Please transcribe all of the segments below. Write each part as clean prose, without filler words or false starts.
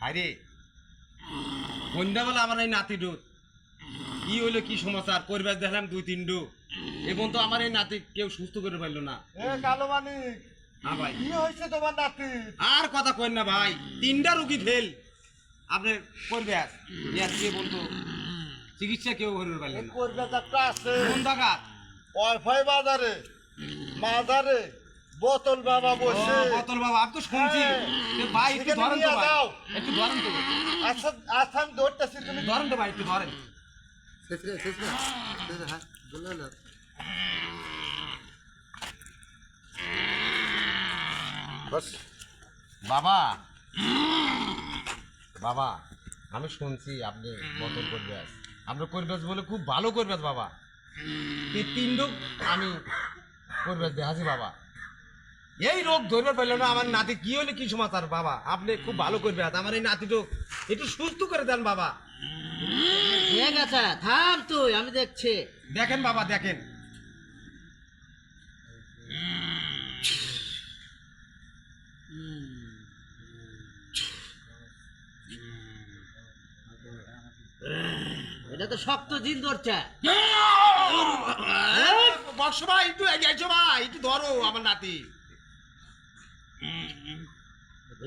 আরে সন্ধ্যাবেলা আমার এই নাতি ডুত কি হইলো কি সমাচার পরিবার দেখলাম 2-3 এবং তো আমার এই নাতি কেউ সুস্থ করে পারলো না। কালো মানিক, হ্যাঁ ভাই, কি হয়েছে তোমার নাতি? আর কথা কই না ভাই, 3টা রুগী ফেল। আপনি করবে কে বলতো চিকিৎসা কেউ করে পারলেন না। করবে একটা আছে কোন জায়গা? ওয়াইফাই বাজারে মাজারে বোতল বাবা বসে। বোতল বাবা, আমি তো শুনছি। ভাই একটু ধরেন তো ভাই, একটু ধরেন তো। আচ্ছা আচ্ছা আমি ধরতেছি, তুমি ধরেন তো ভাই, একটু ধরেন। বাবা বাবা, আমি শুনছি আপনি বোতল করবে, আপনি করবে বলে খুব ভালো করবে বাবা। এই 3 রোগ আমি করবে দেখাছি বাবা। এই রোগ ধরবে পারলো না আমার নাতি, কি হলে কি সমাচার বাবা? আপনি খুব ভালো করবে, আমার এই নাতিটা একটু সুস্থ করে দেন বাবা। ঠিক আছে, থাম তুই, আমি দেখছি। দেখেন বাবা, দেখেন। এটা তো শক্ত জিন ধরছে। বক্স ভাই, একটু এগিয়েছো ভাই, একটু ধরো আমার নাতি।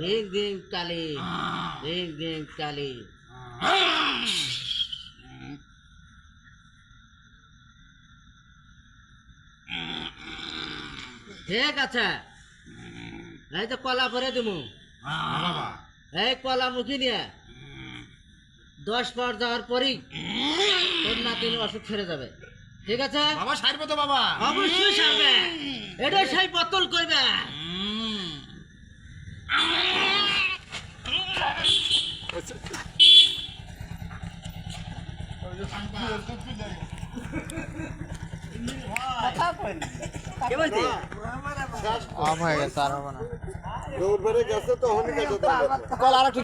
রিং রিং কালি, রিং রিং কালি। ঠিক আছে, এই তো কলা করে দেবো। বাবা এই কলা মুখি নিয়ে 10 বার যাওয়ার পরই তোর নাতির অসুখ ছেড়ে যাবে। ঠিক আছে বাবা, সারবে তো বাবা? অবশ্যই সারবে, এটা সেই বোতল করবে। কে বলছে? দৌড় বেড়ে গেছে তো হনি গেছে